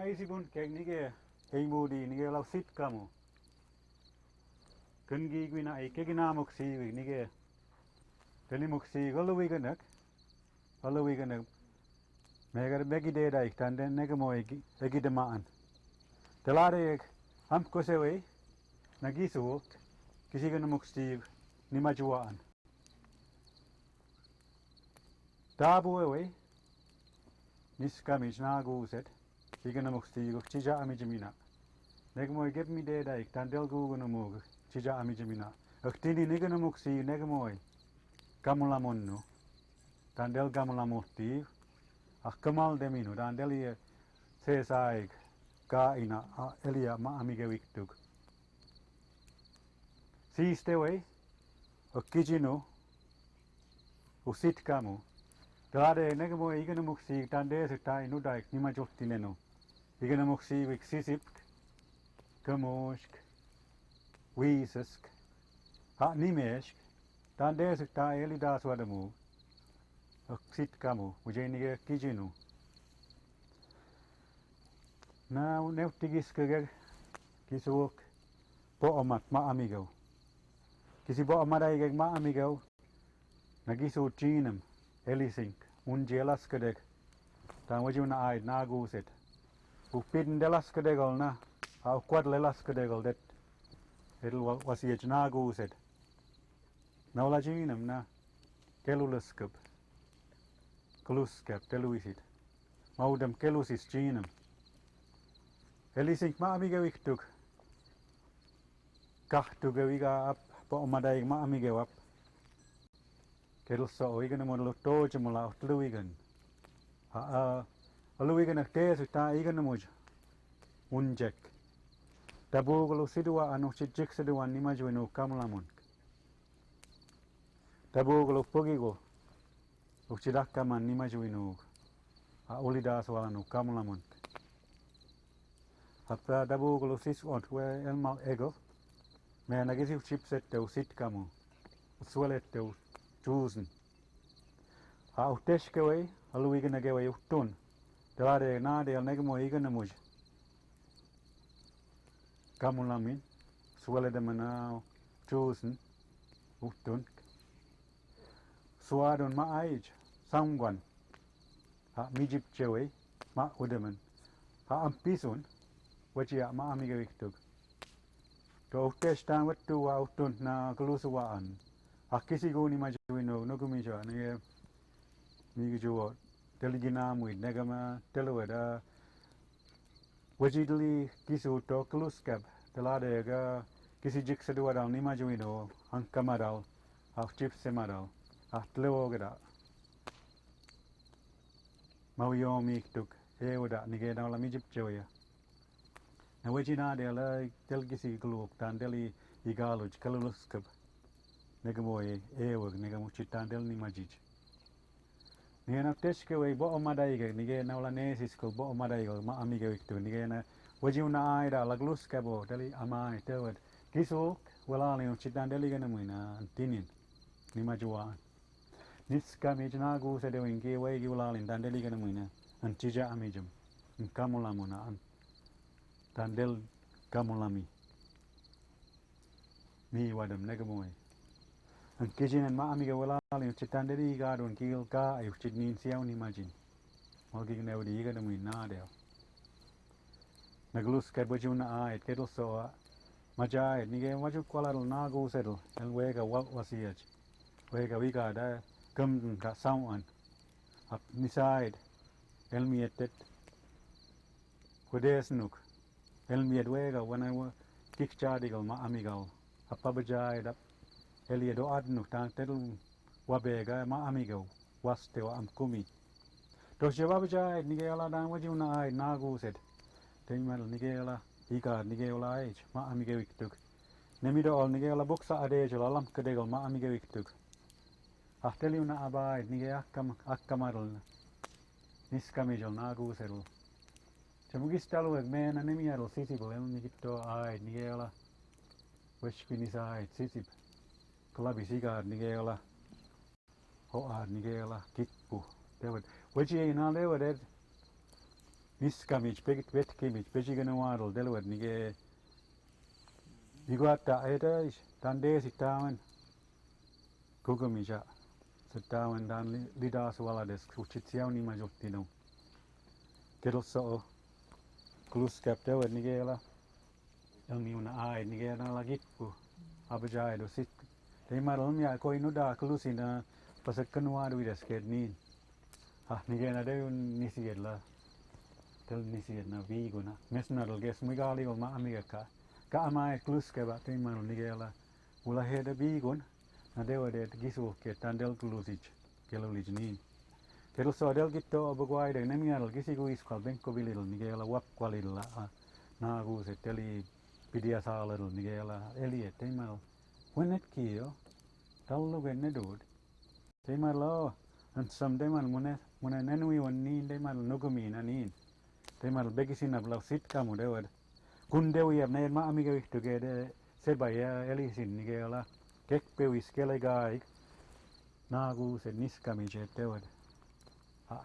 isipun kek nige budi nige lau sit kamu. Kengi gwina kegina moksi nige teni moksi galui ganak megar begi de daik tande negamo egi demaan. Telare am kosewe nagisu kisi gana moksi ni majuaan. Tabuwe niskamish naguset igana moksi go chija amijimina. Negamo get mi de daik tandel gugana mug chija amijimina. Aktini nigana moksi negamo kamulamonno tandel gamulamotiv kamal deminu tandeli sesaik ka ina elia ma amige wiktug sistewe okijino usit kamu tade negamo igana moksi tande setai nu daik nima jottineno igana moksi wik sisip kamoshk wisesk nimesh tande setai elidas wadamu sit kamu ujenige kijinu na neutigis kege kisuk po omat ma amigo kisi po omadai ma amigo nagisu chinam elisink unjelas kedek tan wajuna aid naguset upin delas kedegol na au kwad lelas kedegol det edel wasiech naguset naula chinam na kelulaskap kluskap teluisit maudam kelusis chinam elisink ma amigo iktuk kahtu gawiga ap po omadai ma amigo ap kelso igana modlo toje mola tluigan aluigan aktes ta igana moj unjek tabuglo sidua anu chijik sidua nimajwenu kamlamun tabuglo pogigo uchidakaman nimajwenu ulidas walanu kamlamun apta tabuglo sis ontwe elmal ego me nagisi chipset te usit kamu uswalet te chosen uteshkewe aluigana gewe utun telade nade al negmo igana muj kamulamin swalede mana chosen utun swadon ma age sangwan mijip chewe ma udeman ampisun wachia ma amiga wiktug to uteshtan wattu wa utun na kulusuwaan kisi go ni majuino no gumijo ne migijo teligina muid negama telweda wajidli kisu to kluskab telade ga kisi jik sedua ni majuino hankamadal chip semadal tlewogada mawio miktuk ewda nigeda la mijip joya na wajina de la telgisi gluk tandeli igaluj kaluluskab negamoy ewag negamo chitandel ni majij nigena teshkewe bo omadaiga nigena wala nesis ko bo omadaiga ma amiga wiktu nigena wajuna aida lagluskabo deli amai tewed kisuk wala ni chitandeli gena muina antinin ni majwa niska mijna gu se de wingi wegi wala lin tandeli gena muina antija amijum kamulamuna an tandel kamulami mi wadam negamoy Kijinan ma amiga wala li chitanderi gadon kil ka ay chitnin siaw ni majin magi gnew di ga demi na deo naglus ka bajuna ay kedel so majai ni ge waju kwala na go settle el wega wasiach wega wiga da kam ka sawan up ni side el mietet kudes nuk el miet wega wana wa kik chadigal ma amigal apa bajai da Elia do adnu tang telu wabega ma amigo waste wa amkumi to shebaja nigela dan wajuna ai nagu set teimal nigela ika nigela ai ma amigo iktuk nemido ol nigela boksa ade jola lam kedegol ma amigo iktuk ahteliuna abai nigea akkamarul niskamijol nagu seru chamugistalo eg mena nemiaro sisibol el nigito ai nigela weshpinisai sisib Kalabi sigar nigela ho nigela kitpu dewed waji na lewed niskamic vetkimic pejiganawaro delwed nige igata eta tande sitaman kugamica sitaman dan lidas walades kuchitiaw ni majotino keroso kluskap delwed nige la elmi una ai nige na lagitpu abajai do sit te marom ya ko inuda klusina pasakkanwa do idasket ni nige na de nisiget la tel nisiget na vigona mesna dal ges migali o ma amiga ka amai kluska ba te marom nige la ula heda vigon na de gisu ke tandel klusic kelulic ni pero so del gitto abagwai de nemial gisigu iskal benko bilil nige la wap kwalil la na gu se teli pidia salel nige la eliet te mal wenet kio tallo genedud te malo and some de mal mone nenui wan ni de mal nugumi na ni te mal begisin ab law sit kamu de wad kun de wi ab ne ma amiga wi to gede se ba ya elisin nige la kek pe wi skele gaik na gu se niskami je de wad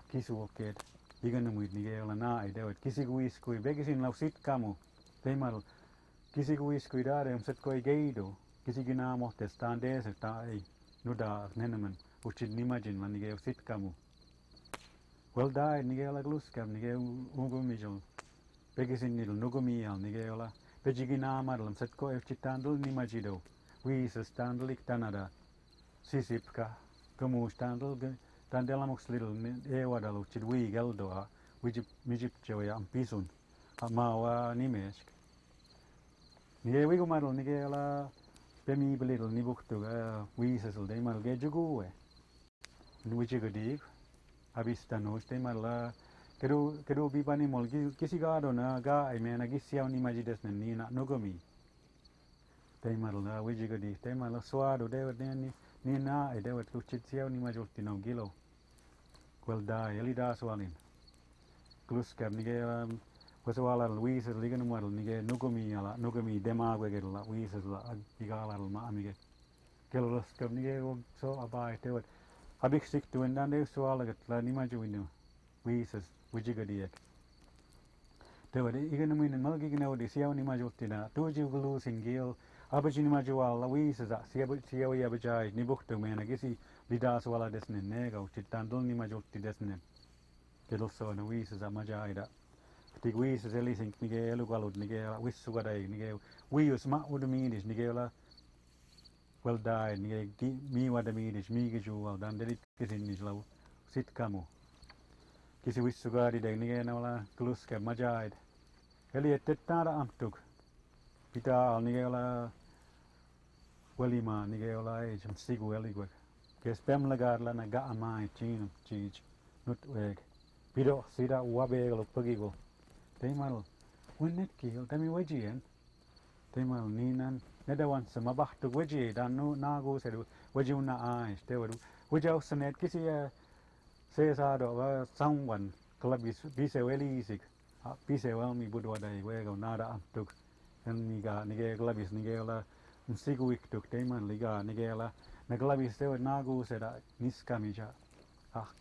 kisu oket igana muid nige la na ai de wad kisigu iskui begisin law sit kamu te mal kisigu iskui dare set koi geido kisigina mo testande se tai nuda nenemen uchid nimagin man nige sit kamu well dai nige la gluskam nige ugumijol begisin nil nugumial nige la pejigina marlam set ko chitandul nimajido wi se standlik tanada sisipka kamu standul tandela moxlil wadal uchid wi geldo wijip mijip joya ampisun amawa nimesk nige wigu marl nige la pemi belil ni buktu wisesel de mal ge jugue nuijigodig abistanos de mal kedu bibani mol kisigado na ga ai mena gisiaw ni majides ni na nogomi de mal la wijigodig de mal swado de ni na ai de wat kuchitsiaw ni majulti no gilo kwelda elida swalin kluskab nige Wasawala Luis is ligan model nige nugami demagwe la Luis is la igala ma amige kelos kab nige so abai te wat habik sik tu endan de swala gat la nimaju winu Luis is wujigadiek te wat igen min mal gigna de siaw nimaju tina tuju glu singil abajini maju la Luis is siaw ya bajai ni buktu mena gisi lidas wala desne nego chitandul nimaju ti desne kelos so na Luis is majai da Tigwis is elising nige elugalud nige wisugadai nige wius ma udamidis nige la well died nige mi wadamidis mi giju dan delit kisin nis la sit kamu kisi wisugadi de nige na la kluska majaid eliet tetara amtuk pita nige la welima nige la ejam sigu eligwek kes pem lagar la na ga amai chinum chij nut weg pido sida wabegalo pagigo Teimal winnet kiel temi wajien teimal ninan nedawan sama bahtu waji dan nu nagu sedu wajuna ais te wadu wajau senet kisi sesado wa someone klabis bise welisik bise welmi budwadai wego nada amtuk niga nige klabis nige la sigu iktuk teimal liga nige la na klabis te nagu seda niskamija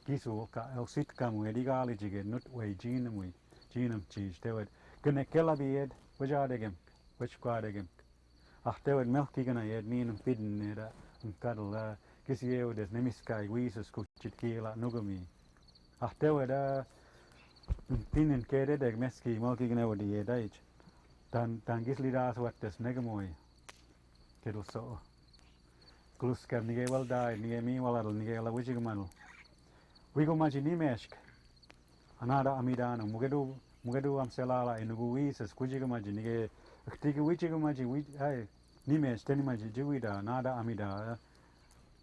kisu ka el sitkamu edigali jige nut wajinamui Jinam cheese, they would gonna kill a beard, which are the gimp, which quad a gimp. They would milk gonna yet mean and bidden it and cuddle, Kissio, there's Nemiskai, Weesus, Kuchit Kila, Nugami. They would pin and cated egg meski, milky gonna over the age. Tan gisli das what this negamoy. Kittle so. Gluskab nige well died, nige me while I'll nigela wijigamal. We go majinimesk. Anada amidano mugedu amselala enugu wisas kujigamaji nige ktigi wichigamaji ai nimes tenimaji juida nada amida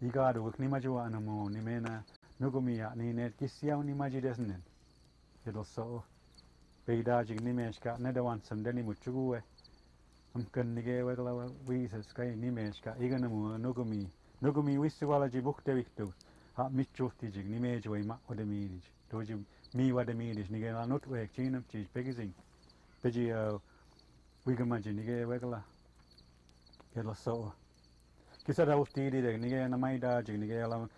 igado knimaju anamo nimena nugumia ninet kisiaw nimaji desnen yedo so peidaji nimes ka nedawan sandeni muchugue amkan nige wegla wisas kai nimes ka iganamu nugumi wisuwalaji bukte wiktu michutijig nimeju ima odemirij toji mi wadamidis nige la not wek chinam cheese pegizing peji wigamaji nige wegla kela so kisada ustidi de nige na maida jig nige la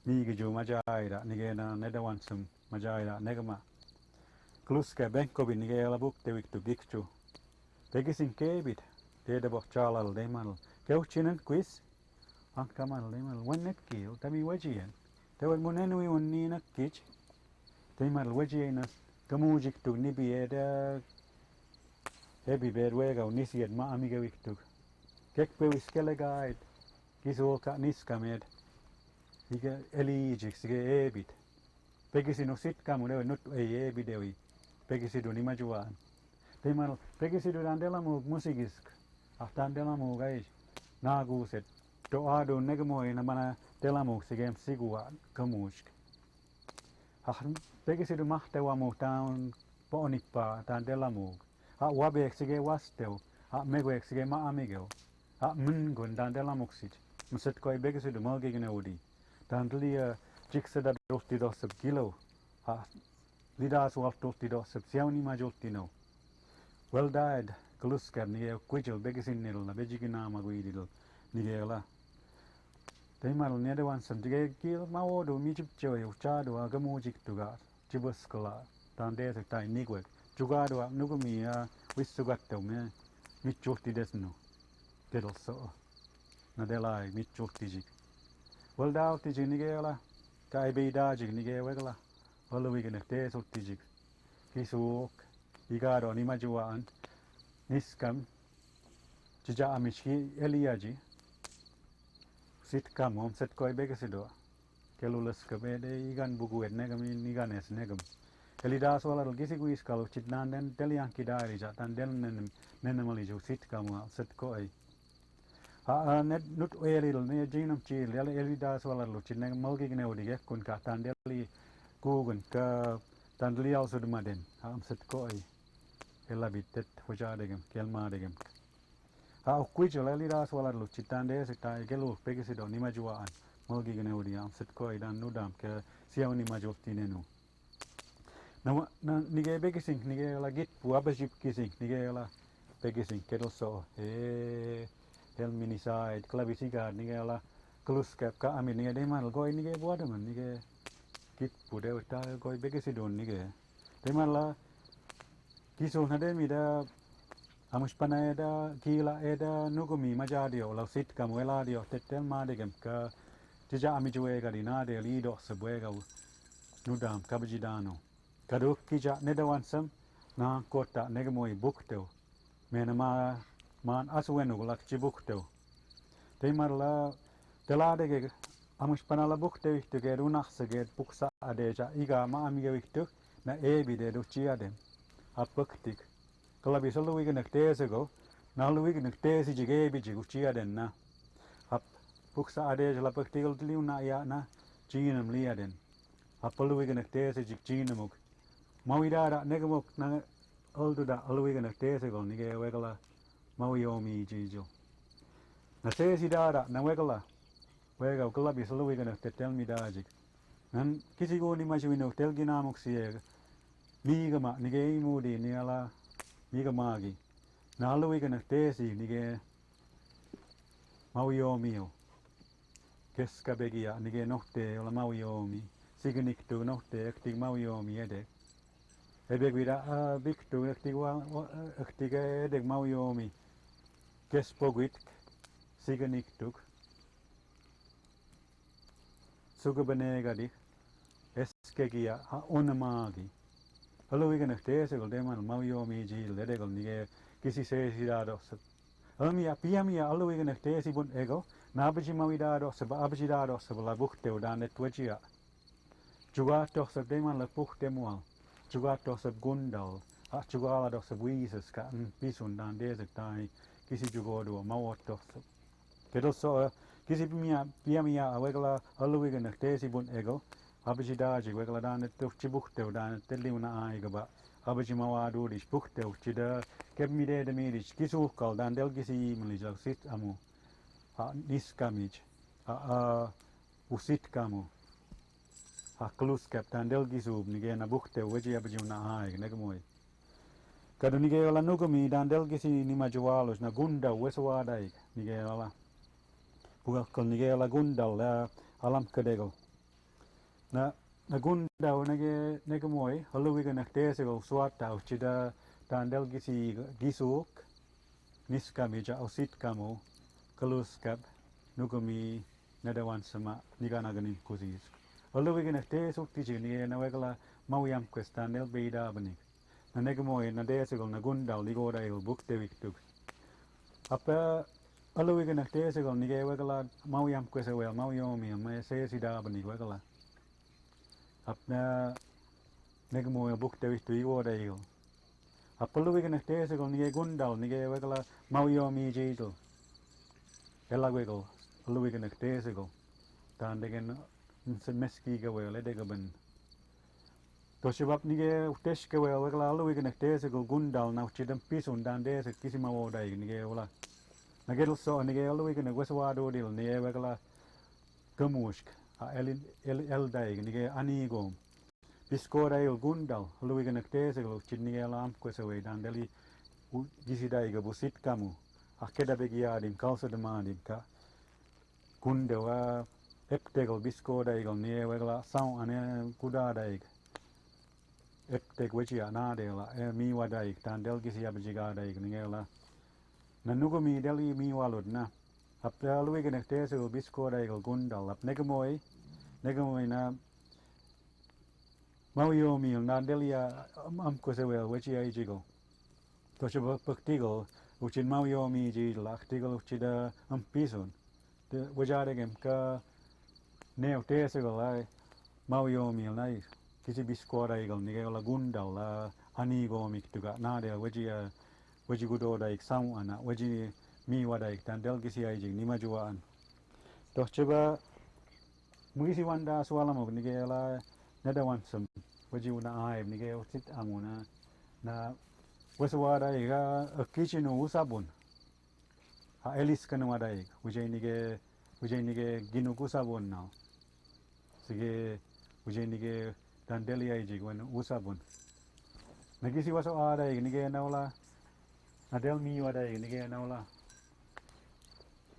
mi giju majaida nige na nedawansum majaida negama kluska benkovin nige la bukte viktu gikchu. Tekisin kebit, teede boh chalal demal. Keuchinen quiz, ankamal demal, wennet kiel, tami wajien. Tewet munenui unninak kich, temal wajienas, kamujiktu nibi eda, ebi bedwega unisiet ma amiga viktu. Kekpevis kelegaid, kisulka niskamed, ike eliijik sige ebit. Pekisidu sitkamu dewe nut ei ebidewi, pekisidu nimajuaan. Temal pekisidu dandelamu musikisk, dandelamu gais naaguuset. To aadu negemoi namana delamu sigem sigua kamusk. Pekisidu mahtewamu taun ponippa dandelamu. Wabek sige wasteu, megwek sige maamigeu. Mungun dandelamuksit. Muset koi pekisidu malgigeneudi. Dandelia jikseda dolti dosseb kilo. Lidas walt dolti dosseb siauni majoltino. Well died klusker nige kwijil begisinil na bejiginama guidil nigela. Temal nedewansam tige kil mawodu mijipjoy uchadu agamujiktuga jibuskala tandese tai nigwek. Jugadu nugumi wisugatto me michulti desno. Kedel so. Nadelai michultijik. Well dautijik nigela. Kai beidajik nigewegla. Waluwigenek tesultijik. Kisuok. Igado nimajuaan. Niskam. Jija amishki eliaji. Sitkam om setkoi begesidoa. Kelulaska bede igan buguet negam iganes negam. Elidas walal gisiguis kalau chitnan den delianki dari jatan den nenemaliju sitkam setkoi. Net nut elil ne jinam chil elidas walal chitneg malgigne gekun ka tandeli gugun ka tandelial sudmaden am setkoi. Elabitet hojadegem kelmadegem. Kwijil elidas walal chitan desektai gelu pegesido nimajuaan malgigne am setkoi dan nudam ke siau nimajultinenu. Nige begising nige la git puabajip kising nige la begising kedoso helminiside klavisigad nige la kluskap ka amin nige demal goi nige buadaman nige git pudew ta goi begisidon nige demal la kisul nademi da amuspana eda kila eda nugumi majadio la sit kamueladio tetel madegem ka tija amijuega dinade lido sebuega nudam kabjidano. Kaduk kija nedawansam na kota negemoi bukteu. Mena man asuenu lak cibukteu. Teimar la teladege amuspana la bukteu ihtu ge runahsege puksa adeja iga ma amige ihtu na ebide du ciadem. Apaktik. Kalabi soluigenek teesego na luigenek teesi jige ebiji ciaden na. Puksa adeja la paktikal liuna ya na cinam liaden. Apaluigenek teesi jig cinamuk. Mawidara negemok na olduda aluigenek teesegol nige wegala mawiomi jijo. Na teesi dara na wegala wega kalabi saluigenek tetelmi dajik. Nan kisiguni majuinok telginamuk sieg migama nige imudi niala migamagi. Na aluigenek teesi nige mawiomio. Keskabegia nige nohte ola mawiomi. Sigeniktu nohte ektig mawiomi edek. Ebek vida biktu ektig edek mawiomi. Kespogwitk sigeniktuk. Sugabenegadik. Eskegia onamagi. Aluigenek teesegol demal mawiomi jil edegol nige kisi seesidados. Almia piamia aluigenek teesibun ego. Nabaji mawidados abajidados la bukteu danet wajia. Jugatos of deman la puhtemual. Jugatos of gundal. Jugalados of wises ka pisun dan desek tai kisi jugodo mawotos. Kedoso kisi piamia awegla aluigenek teesibun ego. Abajidaji wegla danet chibukteu danet teliuna aigaba. Abaji mawadudis pukteu chida kebmide de midis kisukal dan del kisi imelijal sit amu. Niskamij. Usitkamu. Kluskap dan del gisub nige na bukteu weji abaji na aig negemoi. Kadu nige ola nugumi dan del gisi nimajualus na gunda wesuadaik nige ola. Pugalkol nige ola gundal alam kadego. Na nagundao nage moy haluwi ga naktese go swata uchida tandel gisi gisuk niskami ja osit kamo kaluskab nugumi nadawan sama niganaganin kusis haluwi ga naktese ukti ni nawegala mawyam kwestandel beida banik nage moy nadese go nagundao ligoda il bukte wiktuk apa haluwi ga naktese go nige wegala mawyam kwesewel mawyomi me sesida banik wegala apna negmo bukte wistu igoda il apelu ga naktese go nige gundal nige wegala mawyomi jito ela wego haluwi ga naktese go tandegen meski ga wele de gaben to sebab nige uktes ke wegala haluwi ga naktese go gundal na chidam pisun dandese kisima woda nige wala nagel so nige haluwi ga nagwaswado dil nige wegala gamusk a el daig nige anigom biskora il gundal haluwi ga naktese go chid nige lam kwesawe dandeli gisi daig busit kamu akeda begiadim kalsa demadim ka gundewa eptegol biskora igol nige wegala saun ane kuda daig epteg wechi anadela miwa daig dandel gisi abejiga daig nige la nanugumi deli miwalud na apna haluwi ga naktese go biskora igol gundal ap negemoy na mawyomi na delia amkwesewel wechi aijigo to sheba paktigo uchin mawyomi ji laktigo uchida ampisun de wajadegem ka neo tesego la mawyomi na kisi biskora igol nige la gundal la anigo miktuga nade weji gudoda ik samu ana weji miwada ik tandel gisi aijig nimajuaan to sheba mugisi wanda swalamo nige la nadawan sam weji una aib nige utit amuna na weswada iga kichinu usabun a elis kanwada ig wije nige ginu usabun now sige wije nige dandeli aijig wen usabun nagisi waso ada ig nige nawla nadel mi wada ig nige nawla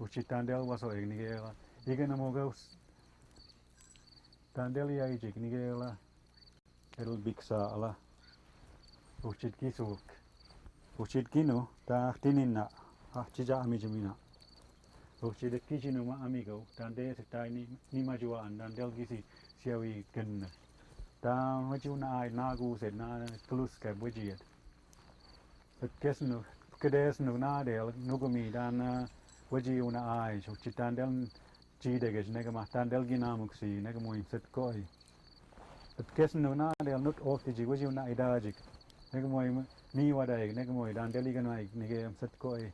uchitandel waso ig nige la iga namoga tandeli aijig nige la el biksa ala uchit kisuk uchit kinu ta tinina chija amijumina uchit kichinu ma amigo tande setai ni majuan dandel gisi siawi kenna ta wajuna ai nagu se na kluska bujiet kesnu kedesnu na del nugumi dan waji una ai uchit tandel chideges negama tandel ginamuksi negamo inset koi kesnu na del nut oftiji waji una idajik negamo mi wadaig negamo dandeli ganai nege set koi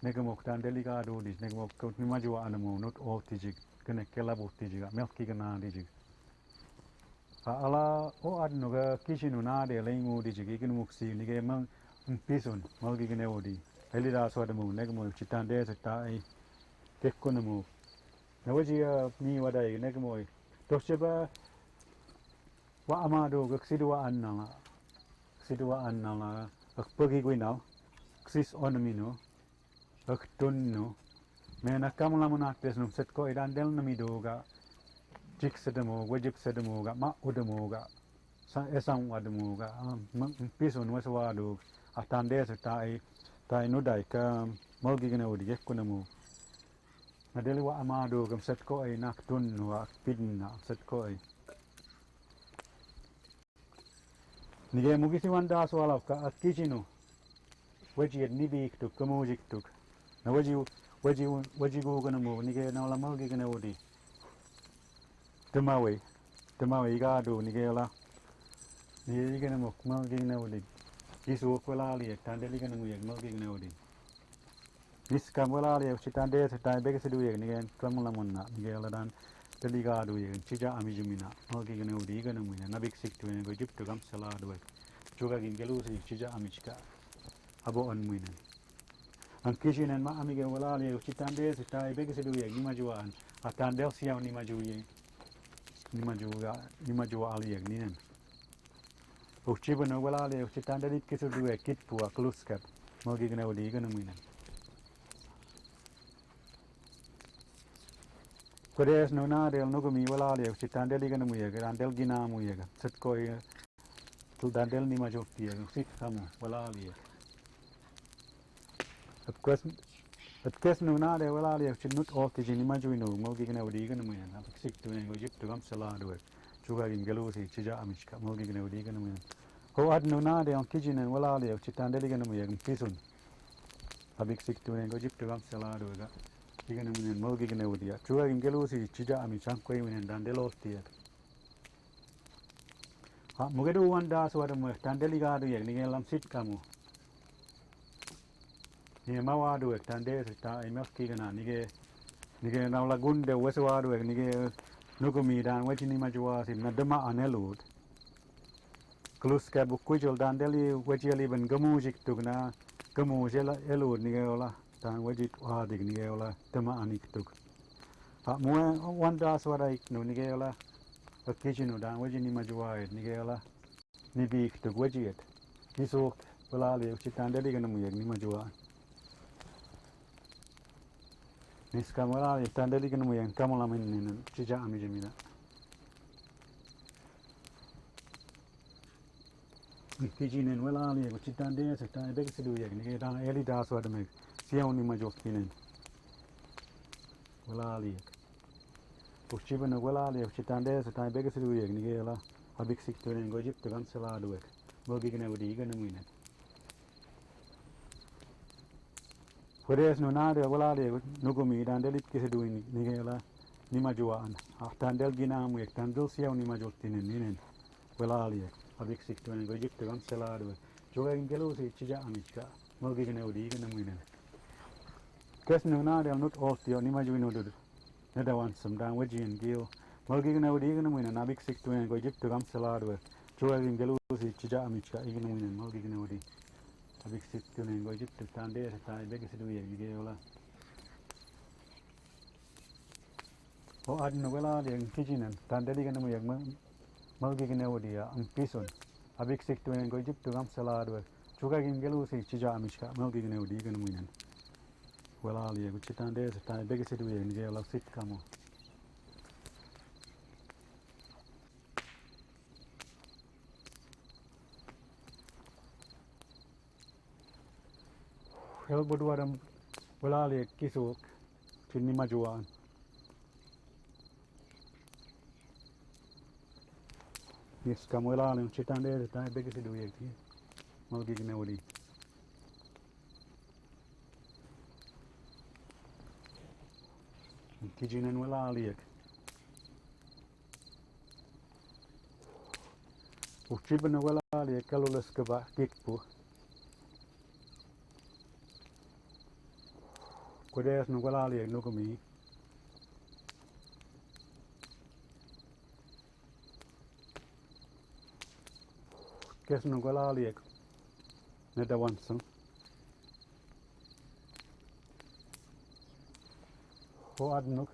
negamo tandeli ga dudis negamo nimajua anamo nut oftiji kene kelabutiji melki ganadiji ala o adnu ga kishinu na del ingu diji ignuksi nege mang pisun malgi gneodi elida swadamo negamo chitande setai tekkonamu nawaji mi wadai negamo tosheba wa amado gaksidwa annala akpagi gwinal ksis onamino aktunno mena kamlamuna tesnum setko idandel namidoga jik sedemo wajib sedemo ga ma udemoga esang wademoga pisun waswadu atande setai tai nudai ka malgi gneodi gekkunamu nadeli wa amado gam setko ay naktun wa pidna setko ay nige mugisi wanda swalaf ka akichino weji nibik tuk kamujik tuk na weji go gana mo nige na la malgi gana odi temawe igado nige la nige gana mo malgi gana odi isu kwala li tandeli gana mo yek malgi gana odi niskam wala li chitande setai bege sedu yek nige kamula monna nige la dan deligado yek chija amijumina malgi gana odi gana mo nabik siktu ne go jiptu gam salado juga gingelusi chija amichka abo anmuinen an kishinen ma amige wala li chitande setai bege sedu yek nimajuan atandel siaw nimajuye nimajua ali yek ninen uchibana wala li chitande dit kesedu yek kitpu akluskap malgi gana odi gana muinen Kodes no na del no gumi wala le chitan del igana muyaga dan del gina muyaga set koi tu dan del ni majorti ya sit kamu wala le at kes no na de wala le chinut oti jini majuino mo gina wadi igana muyaga sik tu ne go jip tu gam sala do chuga gin galusi chija amishka mo gina wadi igana muyaga ho ad no na de on kijinen wala le chitan del igana muyaga pisun abik sik tu ne go jip tu gam sala do ga igana munen mogi gina udia chua ingelusi chija ami chankoi munen dandelostia ha mugedu wanda swara mu dandeligadu yek nigelam sit kamu ni mawadu ek dande ta imelki gana nige nawla gunde weswadu ek nige nugumi dan wajini majwa sim nadama anelud kluska bukujol dandeli wajili ben gamujik tugna gamujela elud nige ola dan wajit wadig nigeola tema aniktuk ha mua wanda swara iknu nigeola akijinu dan wajini majwaid nigeola nibik tuk wajit kisok walali uchitan deli gana muyag ni majwa niskam walali tandeli gana muyag kamala min chija amijimina kijinen walali uchitan de sa beg sidu yag nige dan eli da swada meg siyaw ni majokinen walali uchiban walali uchitande sa tay beg sidu yeg nigela abik siktonen gojip tagan saladu ek bogi gna wadi gana muinen Kodes no nade walali nugumi dan delit kisidu nigela ni majuan ahtandel gina mu ek tandel siyaw ni majokinen ninen walali abik siktonen gojip tagan saladu joga ingelo si chija amika bogi gna wadi gana muinen kes no na del not ostio ni majuino dud neda wan sam dan wajin gil malgi gna wadi gna muina nabik sik tu go jip tu gam saladu chua gin gelu si chija amicha igna muina malgi gna wadi abik sik tu go jip tu tande ta beg sidu ye geola o adno wala de kijinen tande gna muya malgi gna wadi am pison abik sik tu go jip tu gam saladu chua gin gelu si chija amicha malgi gna wadi gna muina wala li guchitan de sa beg sidu ye nige la sit kamo hel bodwaram wala li kisuk chinni majuan yes kamo wala li guchitan de sa beg sidu ye ki malgi gna wadi kijinen wala aliek uchibna wala aliek kalulas kaba kikpu kodes no wala aliek nugumi kes no wala aliek neda wansam ho adnuk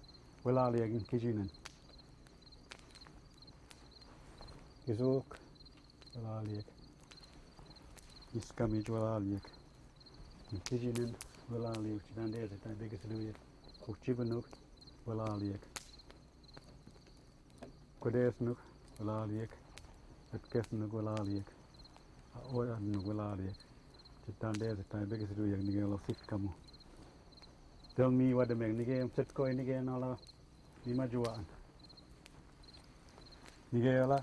wala liegin kijinen isuk wala lieg iskamij wala lieg kijinen wala lieg chidan de ta beg siduye uchibanuk wala lieg kodesnuk wala lieg atkesnuk wala lieg o adnuk wala lieg chidan de ta beg siduye nigelo sikkamu Tell me what the nige set ko nige nala ni majuan nige ala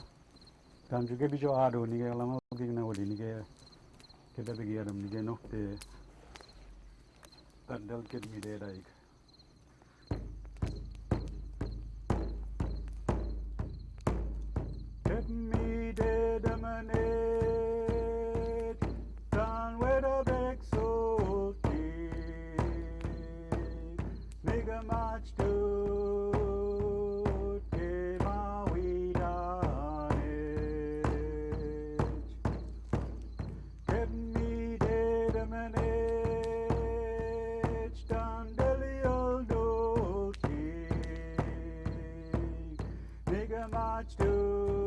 tam juga bijo ado nige ala mo gigna wodi nige keda begi adam nige no te tandal ked mi de daik ked mi de damane tan weda bek so much to ke mawidane get me dead a minute stand the old nigga much to